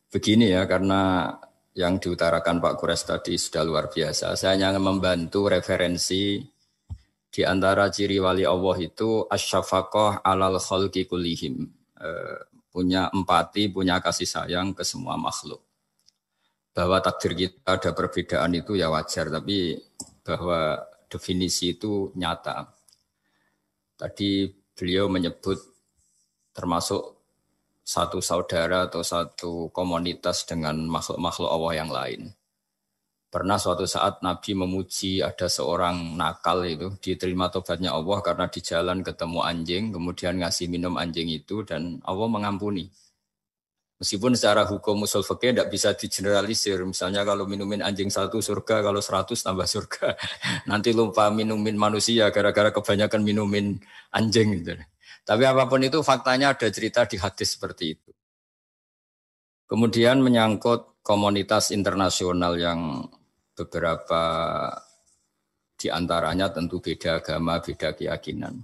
Begini ya, karena yang diutarakan Pak Kures tadi sudah luar biasa. Saya hanya membantu referensi di antara ciri wali Allah itu asyafaqah alal khalqi kullihim. Punya empati, punya kasih sayang ke semua makhluk. Bahwa takdir kita ada perbedaan itu ya wajar, tapi bahwa definisi itu nyata. Tadi beliau menyebut termasuk satu saudara atau satu komunitas dengan makhluk-makhluk Allah yang lain. Pernah suatu saat Nabi memuji ada seorang nakal itu, diterima tobatnya Allah karena di jalan ketemu anjing, kemudian ngasih minum anjing itu dan Allah mengampuni. Meskipun secara hukum usul fikih tidak bisa digeneralisir. Misalnya kalau minumin anjing 1 surga, kalau 100 tambah surga. Nanti lupa minumin manusia gara-gara kebanyakan minumin anjing gitu. Tapi apapun itu faktanya ada cerita di hadis seperti itu. Kemudian menyangkut komunitas internasional yang beberapa di antaranya tentu beda agama, beda keyakinan.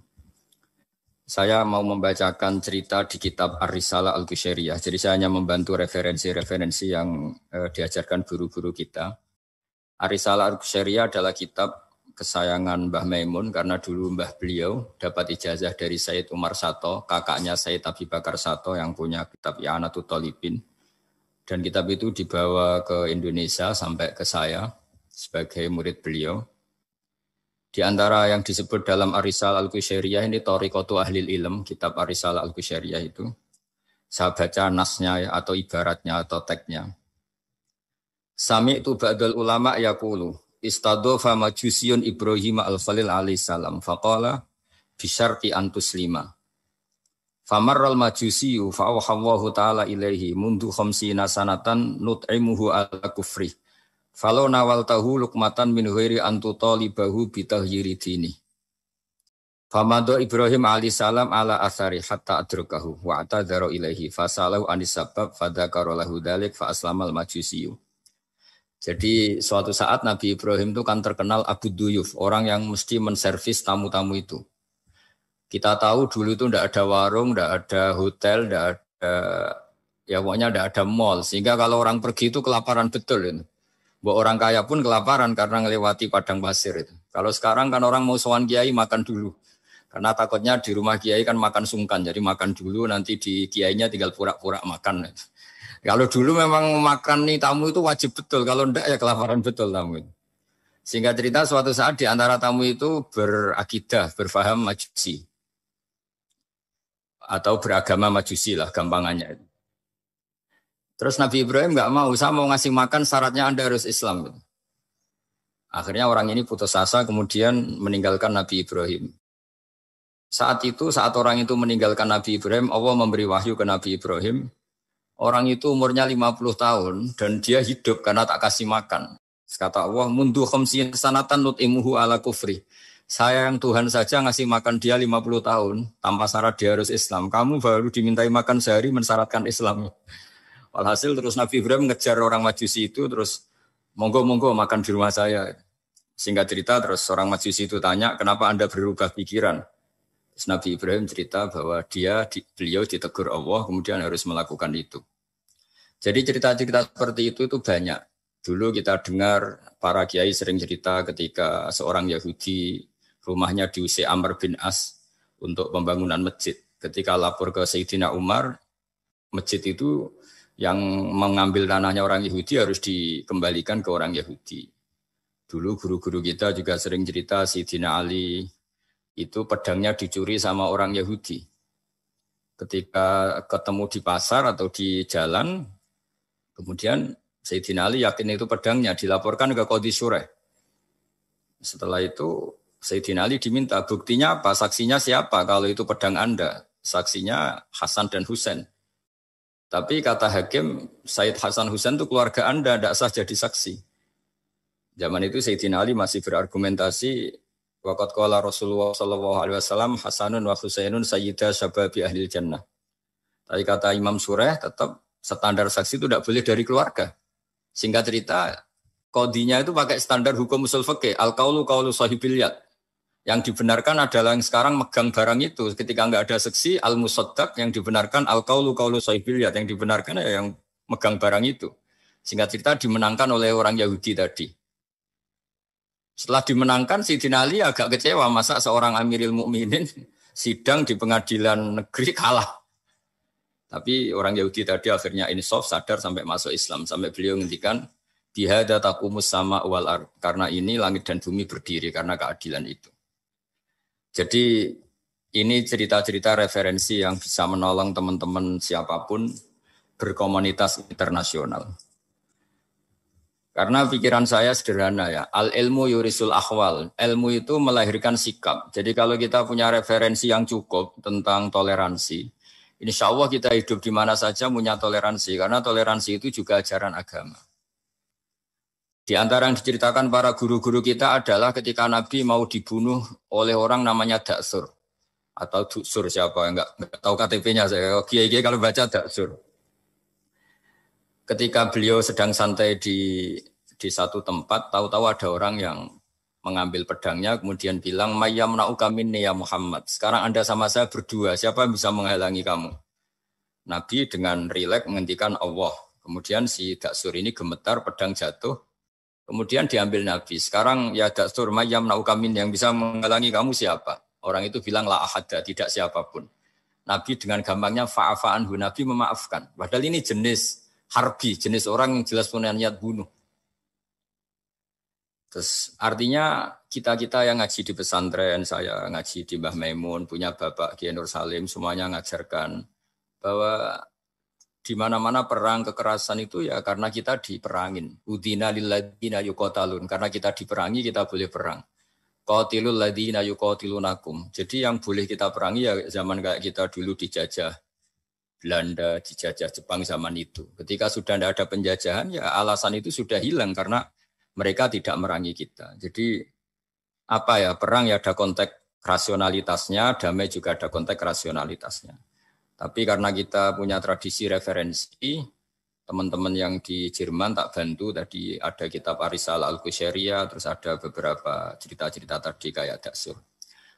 Saya mau membacakan cerita di kitab Ar-Risalah Al-Qushairiyah. Jadi saya hanya membantu referensi-referensi yang diajarkan guru-guru kita. Ar-Risalah Al-Qushairiyah adalah kitab kesayangan Mbah Maimun karena dulu Mbah beliau dapat ijazah dari Sayyid Umar Sato, kakaknya Sayyid Abi Bakar Sato yang punya kitab I'anatul Thalibin. Dan kitab itu dibawa ke Indonesia sampai ke saya sebagai murid beliau. Di antara yang disebut dalam Ar-Risalah Al-Qushairiyah ini Thariqatu Ahlil Ilm, kitab Ar-Risalah Al-Qushairiyah itu. Saya baca nasnya atau ibaratnya atau teksnya. Sami'tu ba'dal ulama yaqulu istadhafa majusiyun Ibrahim al-Khalil alaihi salam faqala bisyarti antuslima. Famarral majusiyu fa'awhallahu ta'ala ilaihi mundu khamsina sanatan nut'imuhu ala kufri. Falau nawaltahu lukmatan min ghairi antu talibahu bitahyiri dini. Famado Ibrahim alaihissalam ala athari hatta adrukahu wa atadharu ilaihi fasalahu anisabab fadhakara lahu dhalik fa aslamal majusiyu. Jadi suatu saat Nabi Ibrahim itu kan terkenal Abu Duyuf, orang yang mesti menservis tamu-tamu itu. Kita tahu dulu itu tidak ada warung, tidak ada hotel, tidak ada, ya pokoknya tidak ada mall. Sehingga kalau orang pergi itu kelaparan betul itu. Bahwa orang kaya pun kelaparan karena melewati padang pasir itu. Kalau sekarang kan orang mau sowan kiai makan dulu. Karena takutnya di rumah kiai kan makan sungkan. Jadi makan dulu nanti di kiainya tinggal pura-pura makan. Kalau dulu memang makan nih tamu itu wajib betul. Kalau enggak ya kelaparan betul tamu itu. Sehingga cerita suatu saat di antara tamu itu berakidah, berfaham majusi. Atau beragama majusi lah gampangannya itu. Terus Nabi Ibrahim nggak mau, saya mau ngasih makan syaratnya Anda harus Islam. Akhirnya orang ini putus asa kemudian meninggalkan Nabi Ibrahim. Saat orang itu meninggalkan Nabi Ibrahim, Allah memberi wahyu ke Nabi Ibrahim. Orang itu umurnya 50 tahun dan dia hidup karena tak kasih makan. Kata Allah, mundu khamsin sanatan nut'imuhu ala kufri. Saya yang Tuhan saja ngasih makan dia 50 tahun tanpa syarat dia harus Islam. Kamu baru dimintai makan sehari mensyaratkan Islam. Walhasil terus Nabi Ibrahim ngejar orang Majusi itu terus monggo-monggo makan di rumah saya. Singkat cerita terus orang Majusi itu tanya kenapa Anda berubah pikiran. Terus Nabi Ibrahim cerita bahwa beliau ditegur Allah kemudian harus melakukan itu. Jadi cerita-cerita seperti itu banyak. Dulu kita dengar para kiai sering cerita ketika seorang Yahudi rumahnya diusir Amr bin As untuk pembangunan masjid. Ketika lapor ke Sayyidina Umar, masjid itu yang mengambil tanahnya orang Yahudi harus dikembalikan ke orang Yahudi. Dulu guru-guru kita juga sering cerita Sayyidina Ali itu pedangnya dicuri sama orang Yahudi. Ketika ketemu di pasar atau di jalan, kemudian Sayyidina Ali yakin itu pedangnya, dilaporkan ke Qadhi Syureh. Setelah itu Sayyidina Ali diminta, buktinya apa? Saksinya siapa kalau itu pedang Anda? Saksinya Hasan dan Husain. Tapi kata hakim, Said Hasan Husain itu keluarga Anda, tidak sah jadi saksi. Zaman itu Sayyidina Ali masih berargumentasi, waqad qala Rasulullah sallallahu alaihi wasallam Hasanun wa Husainun sayyida syababi ahlil jannah. Tapi kata Imam Sureh tetap standar saksi itu tidak boleh dari keluarga. Singkat cerita, qadhinya itu pakai standar hukum usul fikih, al-qaulu qaulu sahibil yad. Yang dibenarkan adalah yang sekarang megang barang itu. Ketika enggak ada saksi, al-musaddaq yang dibenarkan al-qaulu qaulu sahibil yad. Yang dibenarkan ya yang megang barang itu. Singkat cerita dimenangkan oleh orang Yahudi tadi. Setelah dimenangkan, Sayyidina Ali agak kecewa. Masa seorang Amirul Mukminin sidang di pengadilan negeri kalah. Tapi orang Yahudi tadi akhirnya insaf, sadar sampai masuk Islam. Sampai beliau ngendikan, bihada taqumus sama wal ard. Karena ini langit dan bumi berdiri, karena keadilan itu. Jadi ini cerita-cerita referensi yang bisa menolong teman-teman siapapun berkomunitas internasional. Karena pikiran saya sederhana ya, al-ilmu yurisul akhwal. Ilmu itu melahirkan sikap. Jadi kalau kita punya referensi yang cukup tentang toleransi, insya Allah kita hidup di mana saja punya toleransi. Karena toleransi itu juga ajaran agama. Di antara yang diceritakan para guru-guru kita adalah ketika Nabi mau dibunuh oleh orang namanya Daksur. Atau Duksur siapa, enggak tahu KTP-nya saya. Kiai-kiai kalau baca Daksur. Ketika beliau sedang santai di satu tempat, tahu-tahu ada orang yang mengambil pedangnya, kemudian bilang, Mayyam na'uka minni ya Muhammad. Sekarang Anda sama saya berdua, siapa yang bisa menghalangi kamu? Nabi dengan rileks menghentikan Allah. Kemudian si Daksur ini gemetar, pedang jatuh. Kemudian diambil Nabi. Sekarang ya Daksur, Mayyam na'uka minni, yang bisa menghalangi kamu siapa? Orang itu bilang, la ahada, tidak siapapun. Nabi dengan gampangnya fa'afa'anhu, Nabi memaafkan. Padahal ini jenis harbi, jenis orang yang jelas punya niat bunuh. Terus artinya kita-kita yang ngaji di pesantren, saya ngaji di Mbah Maimun, punya Bapak Kiai Nur Salim, semuanya ngajarkan bahwa di mana-mana perang kekerasan itu ya karena kita diperangin. Udina lilladzina yuqatalun, karena kita diperangi kita boleh perang. Qatilul ladzina yuqatilunakum. Jadi yang boleh kita perangi ya zaman kayak kita dulu dijajah Belanda, dijajah Jepang zaman itu. Ketika sudah tidak ada penjajahan, ya alasan itu sudah hilang karena mereka tidak merangi kita. Jadi apa ya, perang ya ada konteks rasionalitasnya, damai juga ada konteks rasionalitasnya. Tapi karena kita punya tradisi referensi, teman-teman yang di Jerman tak bantu, tadi ada kitab Arisalah Al-Qushairiyah, terus ada beberapa cerita-cerita tadi kayak Daksur.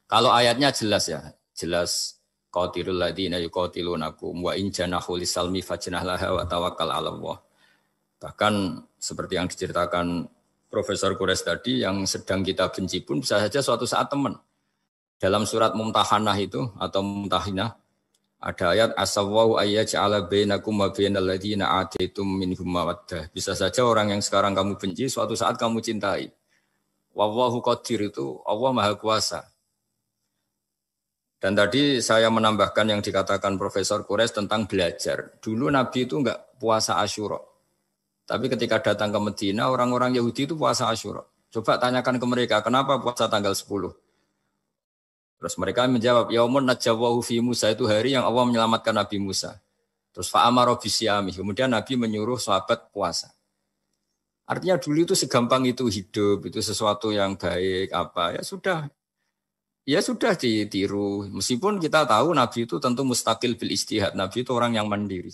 Kalau ayatnya jelas ya, jelas qatilul ladzina yuqatilunakum wa in janahu lisalmi fajnah laha wa tawakkal 'ala Allah. Bahkan seperti yang diceritakan Profesor Quraisy tadi, yang sedang kita benci pun bisa saja suatu saat teman. Dalam surat Mumtahanah itu atau Mumtahinah ada ayat asawwau ayyaj'ala bainakum wa bainal ladzina ataitum minhum mawaddah. Bisa saja orang yang sekarang kamu benci suatu saat kamu cintai. Wallahu qadir, itu Allah Maha Kuasa. Dan tadi saya menambahkan yang dikatakan Profesor Quraisy tentang belajar. Dulu Nabi itu enggak puasa Asyura. Tapi ketika datang ke Medina, orang-orang Yahudi itu puasa Asyura. Coba tanyakan ke mereka, kenapa puasa tanggal 10? Terus mereka menjawab, Yaumun najawwahu fi Musa, itu hari yang Allah menyelamatkan Nabi Musa. Terus fa'amara bisyami, kemudian Nabi menyuruh sahabat puasa. Artinya dulu itu segampang itu hidup, itu sesuatu yang baik, apa, ya sudah ditiru. Meskipun kita tahu Nabi itu tentu mustaqil bil istihad. Nabi itu orang yang mandiri.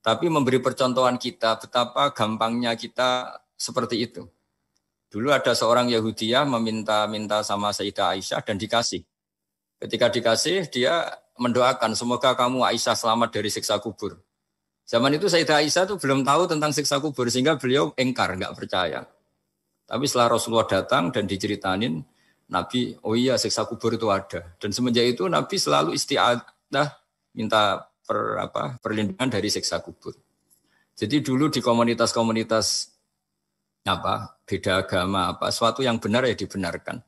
Tapi memberi percontohan kita betapa gampangnya kita seperti itu. Dulu ada seorang Yahudiyah meminta sama Sayyidah Aisyah dan dikasih. Ketika dikasih, dia mendoakan semoga kamu Aisyah selamat dari siksa kubur. Zaman itu Sayyidah Aisyah itu belum tahu tentang siksa kubur sehingga beliau engkar, enggak percaya. Tapi setelah Rasulullah datang dan diceritanin, Nabi, oh iya siksa kubur itu ada. Dan semenjak itu Nabi selalu isti'adah minta perlindungan dari siksa kubur. Jadi dulu di komunitas-komunitas beda agama suatu yang benar ya dibenarkan.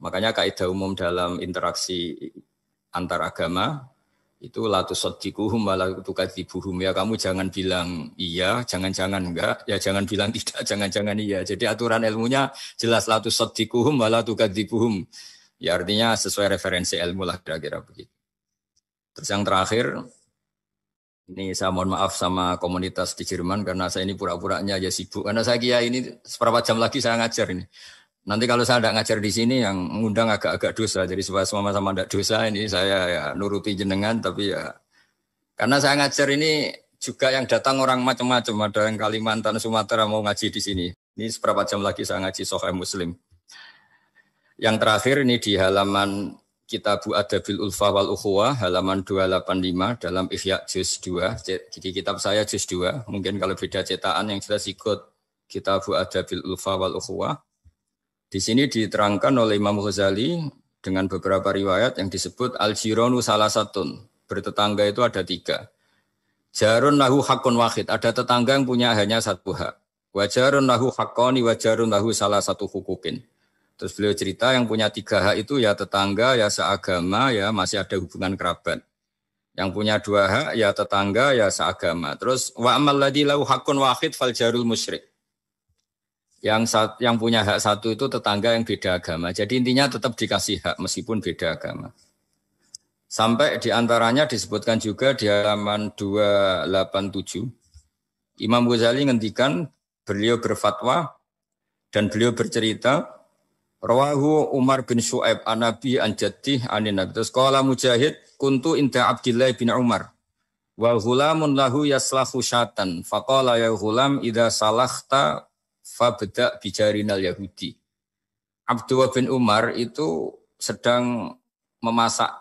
Makanya kaidah umum dalam interaksi antar agama itu la tusaddiquhum wa la tukadzibuhum, ya kamu jangan bilang iya, jangan-jangan enggak, ya jangan bilang tidak, jangan-jangan iya. Jadi aturan ilmunya jelas la tusaddiquhum wa la tukadzibuhum. Ya artinya sesuai referensi ilmu lah kira-kira begitu. Terus yang terakhir, ini saya mohon maaf sama komunitas di Jerman karena saya ini pura-puranya aja sibuk. Karena saya kira ini seberapa jam lagi saya ngajar ini. Nanti kalau saya tidak ngajar di sini yang mengundang agak-agak dosa. Jadi supaya sama-sama tidak dosa ini saya ya nuruti jenengan. Tapi ya karena saya ngajar ini juga yang datang orang macam-macam. Ada yang Kalimantan, Sumatera mau ngaji di sini. Ini seberapa jam lagi saya ngaji Sahih Muslim. Yang terakhir ini di halaman Kitabu Adabil Ulfa wal Ukhuwah halaman 285 dalam Ihya juz 2. Jadi kitab saya juz 2. Mungkin kalau beda cetakan yang jelas ikut Kitabu Adabil Ulfa wal Ukhuwah. Di sini diterangkan oleh Imam Ghazali dengan beberapa riwayat yang disebut al-jironu salasatun. Bertetangga itu ada 3. Jarun lahu hakun wahid. Ada tetangga yang punya hanya 1 hak. Wajarun lahu hakoni wajarun lahu salah satu hukukin. Terus beliau cerita yang punya 3 hak itu ya tetangga, ya seagama, ya masih ada hubungan kerabat. Yang punya 2 hak ya tetangga, ya seagama. Terus wa amal ladzi lahu hakun wahid fal jarul musyrik. Yang punya hak 1 itu tetangga yang beda agama. Jadi intinya tetap dikasih hak meskipun beda agama. Sampai diantaranya disebutkan juga di halaman 287. Imam Ghazali ngendikan beliau berfatwa dan beliau bercerita Rawahu Umar bin Shu'aib an Nabi an Jaddih anin Nabi. Terus qala Mujahid kuntu inda Abdillah bin Umar wa ghulamun lahu yaslahu syatan faqala ya ghulam idza salakhta fabda bijarinal yahudi. Abdullah bin Umar itu sedang memasak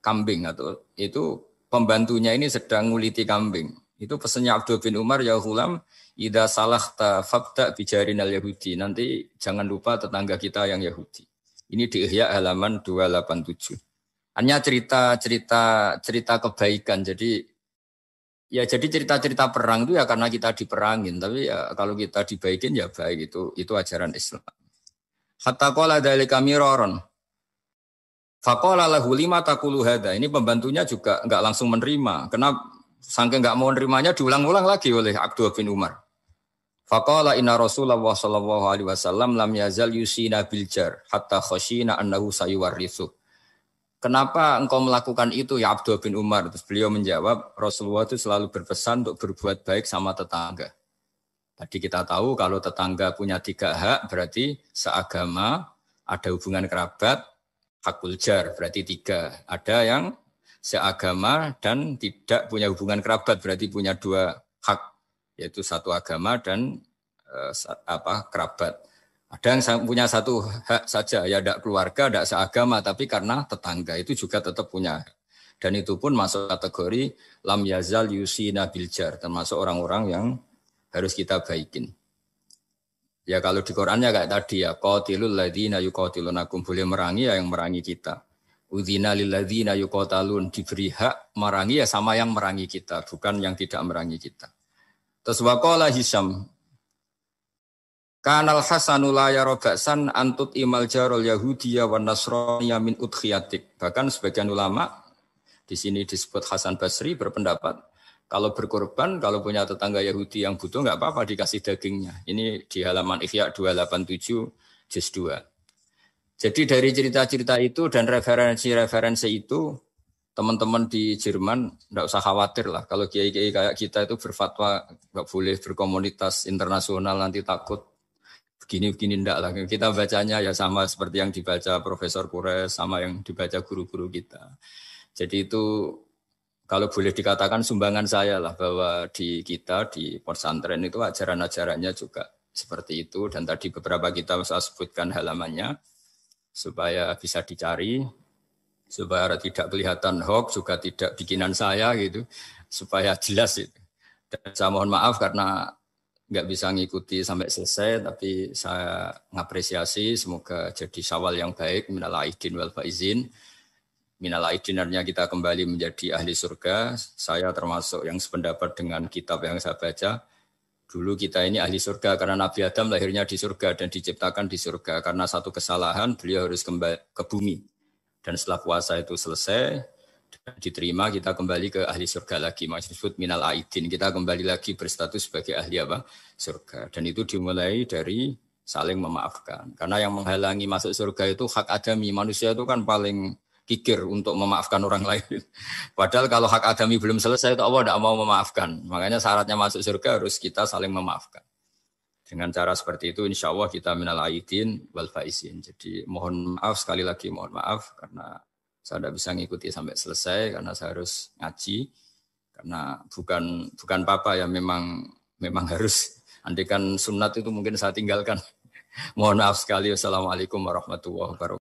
kambing atau itu pembantunya ini sedang nguliti kambing. Itu pesannya Abdullah bin Umar ya ghulam idza salahta fabda bijarinal yahudi. Nanti jangan lupa tetangga kita yang Yahudi. Ini di Ihya halaman 287. Hanya cerita kebaikan. Jadi cerita-cerita perang itu ya karena kita diperangin, tapi ya kalau kita dibaikin ya baik, itu ajaran Islam. Hatta qala dzalika miraron. Faqala lahu lima taqulu hadza. Ini pembantunya juga enggak langsung menerima. Kenapa saking enggak mau nerimanya diulang-ulang lagi oleh Abdullah bin Umar. Faqala inna Rasulullah sallallahu alaihi wasallam lam yazal yusina bil jar hatta khashina annahu sayuwarrithu. Kenapa engkau melakukan itu ya Abdullah bin Umar? Terus beliau menjawab, Rasulullah itu selalu berpesan untuk berbuat baik sama tetangga. Tadi kita tahu kalau tetangga punya 3 hak berarti seagama, ada hubungan kerabat, hakul jar berarti 3. Ada yang seagama dan tidak punya hubungan kerabat berarti punya 2 hak. Yaitu 1 agama dan kerabat. Ada yang punya 1 hak saja, ya tidak keluarga, tidak seagama, tapi karena tetangga itu juga tetap punya hak. Dan itu pun masuk kategori lam yazal yusina bil jar, termasuk orang-orang yang harus kita baikin. Ya kalau di Qur'annya kayak tadi ya, qatilul ladzina yuqatilunakum, boleh merangi ya yang merangi kita. Udzina lil ladzina yuqatalun, diberi hak merangi ya sama yang merangi kita, bukan yang tidak merangi kita. Terus waqala Hisyam Kanal Hasanu la yara ba'san antut imal jarul Yahudiyya wan Nasraniyya min udkhiyatik. Bahkan sebagian ulama di sini disebut Hasan Basri berpendapat kalau berkorban, kalau punya tetangga Yahudi yang butuh enggak apa-apa dikasih dagingnya. Ini di halaman Ihya 287 juz 2. Jadi dari cerita-cerita itu dan referensi-referensi itu teman-teman di Jerman enggak usah khawatir lah. Kalau kiai-kiai kayak kita itu berfatwa enggak boleh berkomunitas internasional nanti takut begini-begini enggak lah. Kita bacanya ya sama seperti yang dibaca Profesor Kures, sama yang dibaca guru-guru kita. Jadi itu kalau boleh dikatakan sumbangan saya lah bahwa di kita di pesantren itu ajaran-ajarannya juga seperti itu. Dan tadi beberapa kita saya sebutkan halamannya supaya bisa dicari, supaya tidak kelihatan hoax, juga tidak bikinan saya gitu, supaya jelas itu. Dan saya mohon maaf karena nggak bisa ngikuti sampai selesai, tapi saya ngapresiasi semoga jadi syawal yang baik, minal aidin wal faizin. Minal aidin artinya kita kembali menjadi ahli surga. Saya termasuk yang sependapat dengan kitab yang saya baca. Dulu kita ini ahli surga karena Nabi Adam lahirnya di surga dan diciptakan di surga. Karena satu kesalahan beliau harus kembali ke bumi. Dan setelah puasa itu selesai, diterima, kita kembali ke ahli surga lagi. Maksud minal aidin, kita kembali lagi berstatus sebagai ahli apa? Surga. Dan itu dimulai dari saling memaafkan. Karena yang menghalangi masuk surga itu hak adami. Manusia itu kan paling kikir untuk memaafkan orang lain. Padahal kalau hak adami belum selesai, itu Allah tidak mau memaafkan. Makanya syaratnya masuk surga harus kita saling memaafkan. Dengan cara seperti itu, insya Allah kita minal aidin wal faizin. Jadi mohon maaf, sekali lagi mohon maaf, karena saya tidak bisa ngikuti sampai selesai, karena saya harus ngaji. Karena bukan apa-apa ya, memang harus. Andaikan sunat itu mungkin saya tinggalkan. Mohon maaf sekali. Wassalamualaikum warahmatullahi wabarakatuh.